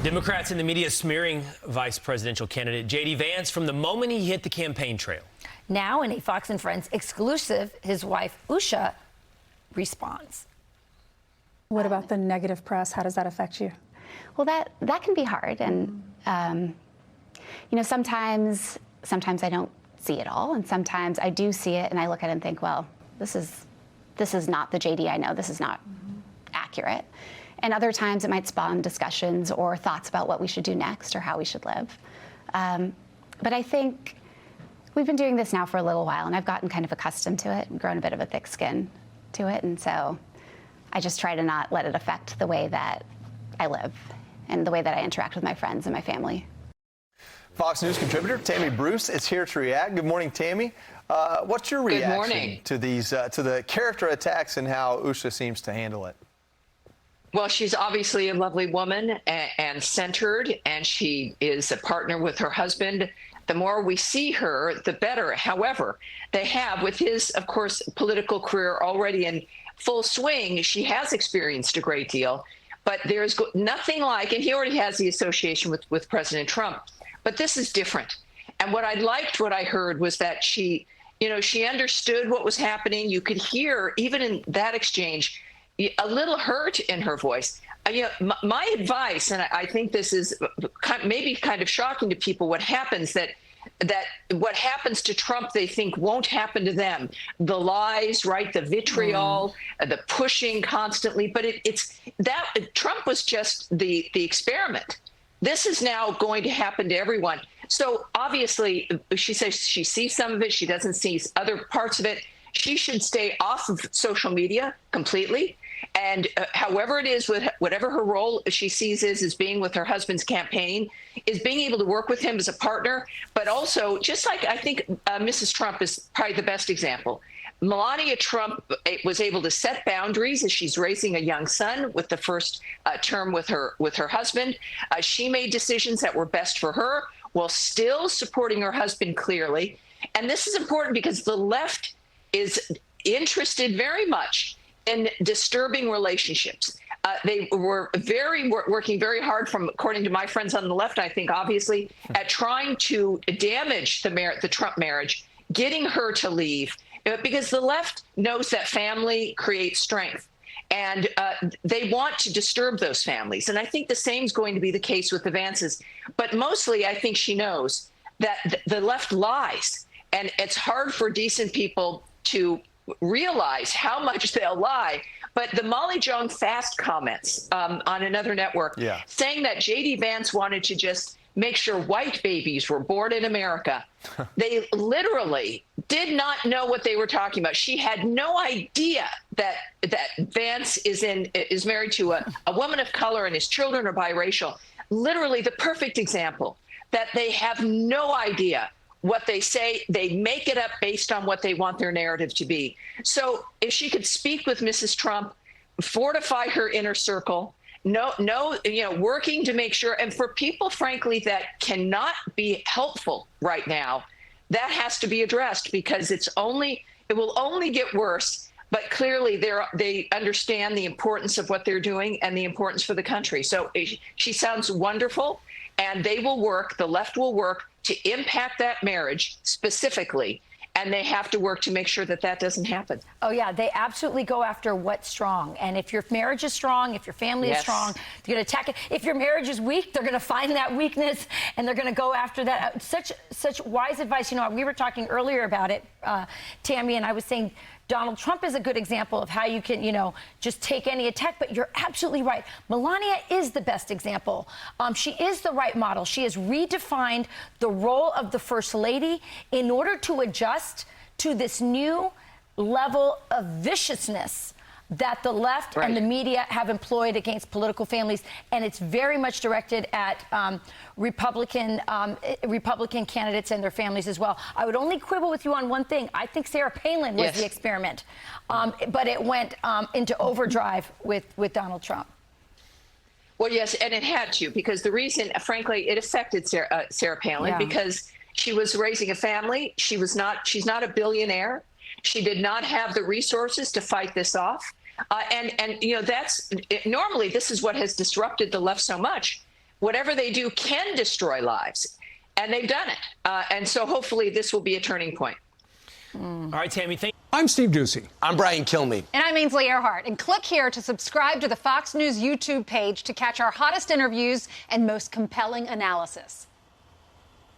Democrats and the media smearing vice presidential candidate JD Vance from the moment he hit the campaign trail. Now, in a Fox and Friends exclusive, his wife, Usha, responds. What about the negative press? How does that affect you? Well, that can be hard. And, you know, sometimes I don't see it all. And sometimes I do see it and I look at it and think, well, this is not the JD I know. This is not accurate. And other times it might spawn discussions or thoughts about what we should do next or how we should live. But I think we've been doing this now for a little while, and I've gotten kind of accustomed to it and grown a bit of a thick skin to it. And so I just try to not let it affect the way that I live and the way that I interact with my friends and my family. Fox News contributor Tammy Bruce is here to react. Good morning, Tammy. What's your reaction to these to the character attacks and how Usha seems to handle it? Well, she's obviously a lovely woman and centered, and she is a partner with her husband. The more we see her, the better. However, they have, with his, of course, political career already in full swing, she has experienced a great deal. But there's nothing like, and he already has the association with President Trump, but this is different. And what I liked, what I heard, was that she understood what was happening. You could hear, even in that exchange, a little hurt in her voice. My advice, and I think this is maybe kind of shocking to people, what happens what happens to Trump, they think won't happen to them. The lies, right? The vitriol, the pushing constantly. But it's that Trump was just the experiment. This is now going to happen to everyone. So obviously, she says she sees some of it. She doesn't see other parts of it. She should stay off of social media completely. And however it is, with whatever her role she sees is being with her husband's campaign, is being able to work with him as a partner. But also, just like I think Mrs. Trump is probably the best example. Melania Trump was able to set boundaries as she's raising a young son with the first term with her husband. She made decisions that were best for her while still supporting her husband clearly. And this is important because the left is interested very much in disturbing relationships. They were working very hard, according to my friends on the left, I think, obviously, at trying to damage the Trump marriage, getting her to leave, because the left knows that family creates strength. And they want to disturb those families. And I think the same is going to be the case with the Vances. But mostly, I think she knows that the left lies. And it's hard for decent people to realize how much they'll lie. But the Molly Jong Fast comments on another network saying that JD Vance wanted to just make sure white babies were born in America. They literally did not know what they were talking about. She had no idea that Vance is married to a woman of color and his children are biracial. Literally the perfect example that they have no idea what they say. They make it up based on what they want their narrative to be. So if she could speak with Mrs. Trump, fortify her inner circle, working to make sure, and for people, frankly, that cannot be helpful right now, that has to be addressed, because it will only get worse. But clearly they understand the importance of what they're doing and the importance for the country. So she sounds wonderful, and they will work, the left will work to impact that marriage specifically. And they have to work to make sure that that doesn't happen. Oh, yeah, they absolutely go after what's strong. And if your marriage is strong, if your family is strong, they're going to attack it. If your marriage is weak, they're going to find that weakness and they're going to go after that. Such wise advice. We were talking earlier about it, Tammy, and I was saying Donald Trump is a good example of how you can, just take any attack. But you're absolutely right. Melania is the best example. She is the right model. She has redefined the role of the First Lady in order to adjust to this new level of viciousness that the left and the media have employed against political families, and it's very much directed at Republican candidates and their families as well. I would only quibble with you on one thing. I think Sarah Palin was the experiment, but it went into overdrive with Donald Trump. Well, yes, and it had to, because the reason, frankly, it affected Sarah Palin because she was raising a family. She's not a billionaire. She did not have the resources to fight this off. Normally this is what has disrupted the left so much. whatever they do can destroy lives. And they've done it. And so hopefully this will be a turning point. All right, Tammy, thank you. I'm Steve Ducey. I'm Brian Kilmeade. And I'm Ainsley Earhart. And click here to subscribe to the Fox News YouTube page to catch our hottest interviews and most compelling analysis.